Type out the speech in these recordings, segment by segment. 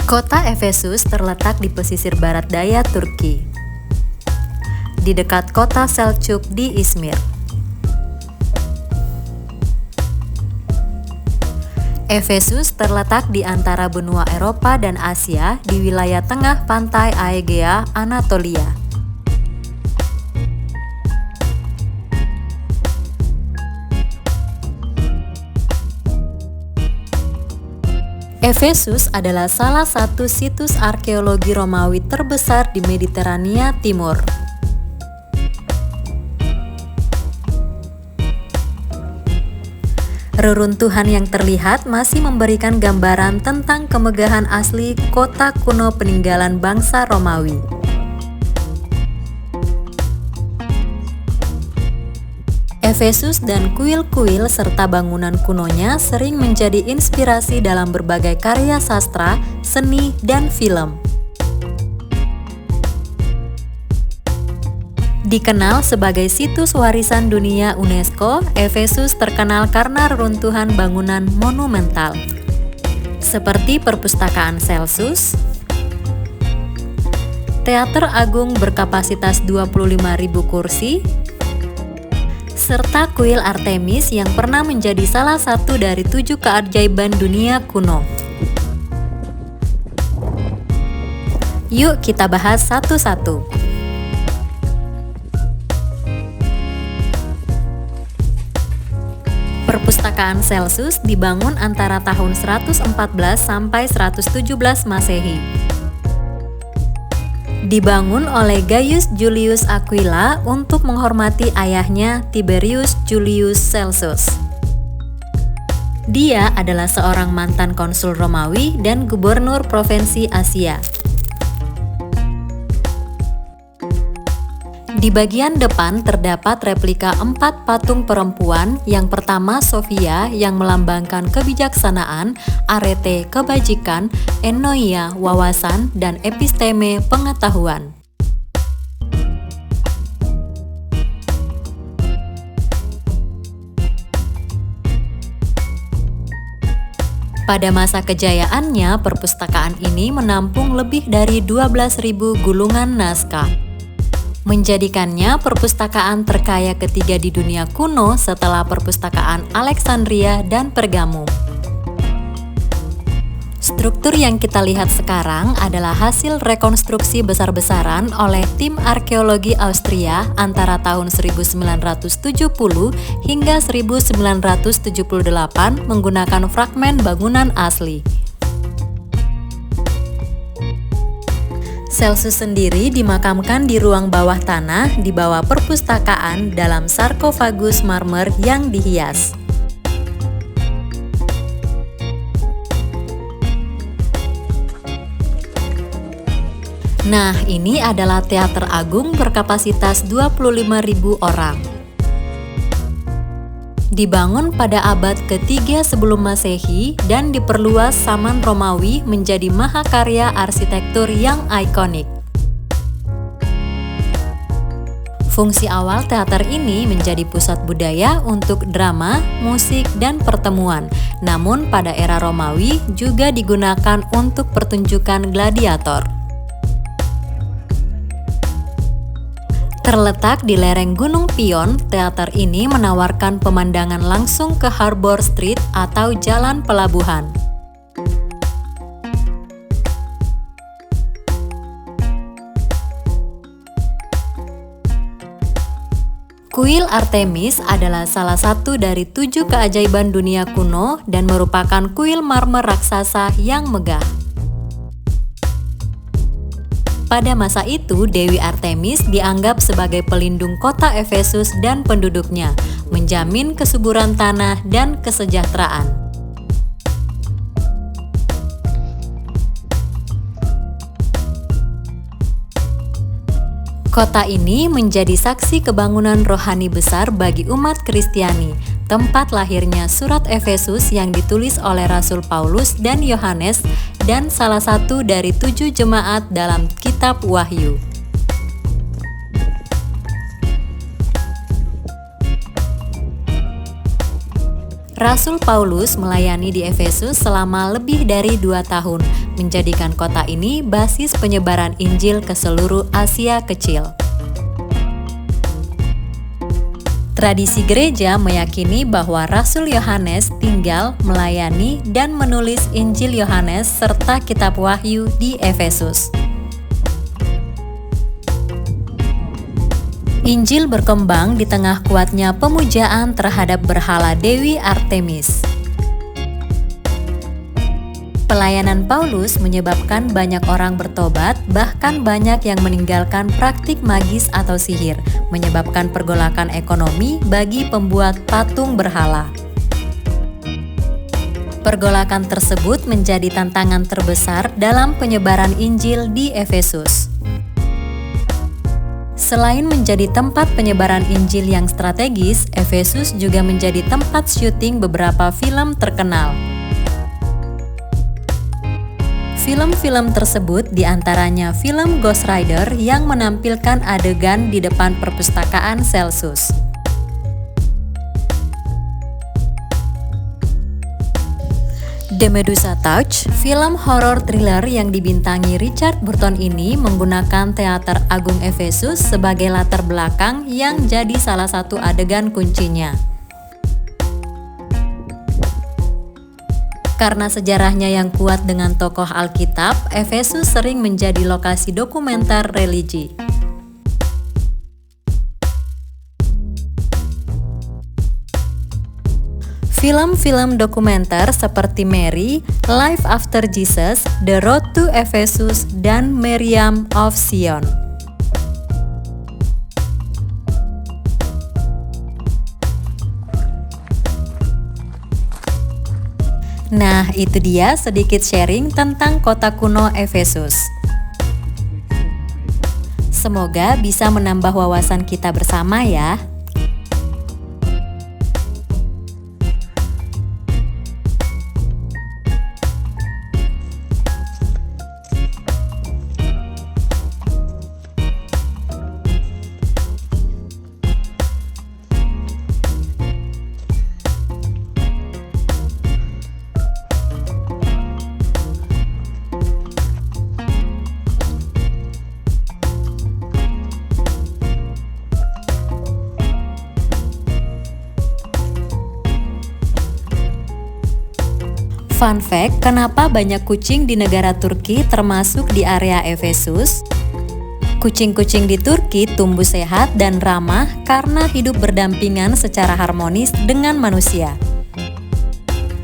Kota Efesus terletak di pesisir barat daya Turki, di dekat kota Selçuk di Izmir. Efesus terletak di antara benua Eropa dan Asia di wilayah tengah pantai Aegea, Anatolia. Efesus adalah salah satu situs arkeologi Romawi terbesar di Mediterania Timur. Reruntuhan yang terlihat masih memberikan gambaran tentang kemegahan asli kota kuno peninggalan bangsa Romawi. Efesus dan kuil-kuil serta bangunan kunonya sering menjadi inspirasi dalam berbagai karya sastra, seni, dan film. Dikenal sebagai situs warisan dunia UNESCO, Efesus terkenal karena reruntuhan bangunan monumental, seperti Perpustakaan Celsus, Teater Agung berkapasitas 25.000 kursi, serta kuil Artemis yang pernah menjadi salah satu dari 7 keajaiban dunia kuno. Yuk kita bahas satu-satu. Perpustakaan Celsus dibangun antara tahun 114 sampai 117 Masehi. Dibangun oleh Gaius Julius Aquila untuk menghormati ayahnya Tiberius Julius Celsus. Dia adalah seorang mantan konsul Romawi dan gubernur provinsi Asia. Di bagian depan terdapat replika 4 patung perempuan. Yang pertama Sophia yang melambangkan kebijaksanaan, Arete kebajikan, Ennoia wawasan, dan Episteme pengetahuan. Pada masa kejayaannya, perpustakaan ini menampung lebih dari 12.000 gulungan naskah, menjadikannya perpustakaan terkaya ketiga di dunia kuno setelah perpustakaan Alexandria dan Pergamum. Struktur yang kita lihat sekarang adalah hasil rekonstruksi besar-besaran oleh tim arkeologi Austria antara tahun 1970 hingga 1978 menggunakan fragmen bangunan asli. Celsus sendiri dimakamkan di ruang bawah tanah di bawah perpustakaan dalam sarkofagus marmer yang dihias. Nah, ini adalah Teater Agung berkapasitas 25.000 orang. Dibangun pada abad ketiga sebelum Masehi dan diperluas zaman Romawi menjadi mahakarya arsitektur yang ikonik. Fungsi awal teater ini menjadi pusat budaya untuk drama, musik, dan pertemuan. Namun pada era Romawi juga digunakan untuk pertunjukan gladiator. Terletak di lereng Gunung Pion, teater ini menawarkan pemandangan langsung ke Harbor Street atau Jalan Pelabuhan. Kuil Artemis adalah salah satu dari 7 keajaiban dunia kuno dan merupakan kuil marmer raksasa yang megah. Pada masa itu, Dewi Artemis dianggap sebagai pelindung kota Efesus dan penduduknya, menjamin kesuburan tanah dan kesejahteraan. Kota ini menjadi saksi kebangunan rohani besar bagi umat Kristiani, tempat lahirnya surat Efesus yang ditulis oleh Rasul Paulus dan Yohanes dan salah satu dari 7 jemaat dalam kitab Wahyu. Rasul Paulus melayani di Efesus selama lebih dari 2 tahun, menjadikan kota ini basis penyebaran Injil ke seluruh Asia Kecil. Tradisi gereja meyakini bahwa Rasul Yohanes tinggal, melayani, dan menulis Injil Yohanes serta Kitab Wahyu di Efesus. Injil berkembang di tengah kuatnya pemujaan terhadap berhala Dewi Artemis. Pelayanan Paulus menyebabkan banyak orang bertobat, bahkan banyak yang meninggalkan praktik magis atau sihir, menyebabkan pergolakan ekonomi bagi pembuat patung berhala. Pergolakan tersebut menjadi tantangan terbesar dalam penyebaran Injil di Efesus. Selain menjadi tempat penyebaran Injil yang strategis, Efesus juga menjadi tempat syuting beberapa film terkenal. Film-film tersebut diantaranya film Ghost Rider yang menampilkan adegan di depan perpustakaan Celsus. The Medusa Touch, film horor thriller yang dibintangi Richard Burton ini menggunakan Teater Agung Efesus sebagai latar belakang yang jadi salah satu adegan kuncinya. Karena sejarahnya yang kuat dengan tokoh Alkitab, Efesus sering menjadi lokasi dokumenter religi. Film-film dokumenter seperti Mary, Life After Jesus, The Road to Ephesus, dan Miriam of Sion. Nah, itu dia sedikit sharing tentang kota kuno Efesus. Semoga bisa menambah wawasan kita bersama ya. Fun fact, kenapa banyak kucing di negara Turki termasuk di area Efesus? Kucing-kucing di Turki tumbuh sehat dan ramah karena hidup berdampingan secara harmonis dengan manusia.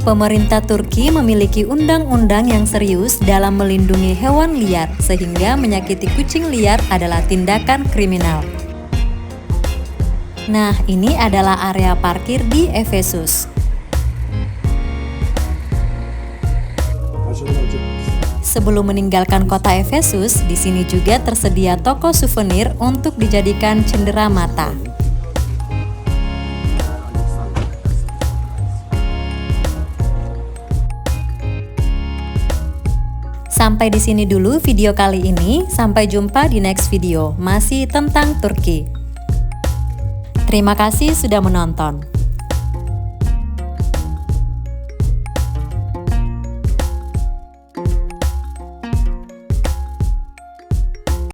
Pemerintah Turki memiliki undang-undang yang serius dalam melindungi hewan liar, sehingga menyakiti kucing liar adalah tindakan kriminal. Nah, ini adalah area parkir di Efesus. Sebelum meninggalkan kota Efesus, di sini juga tersedia toko souvenir untuk dijadikan cendera mata. Sampai di sini dulu video kali ini. Sampai jumpa di next video, masih tentang Turki. Terima kasih sudah menonton.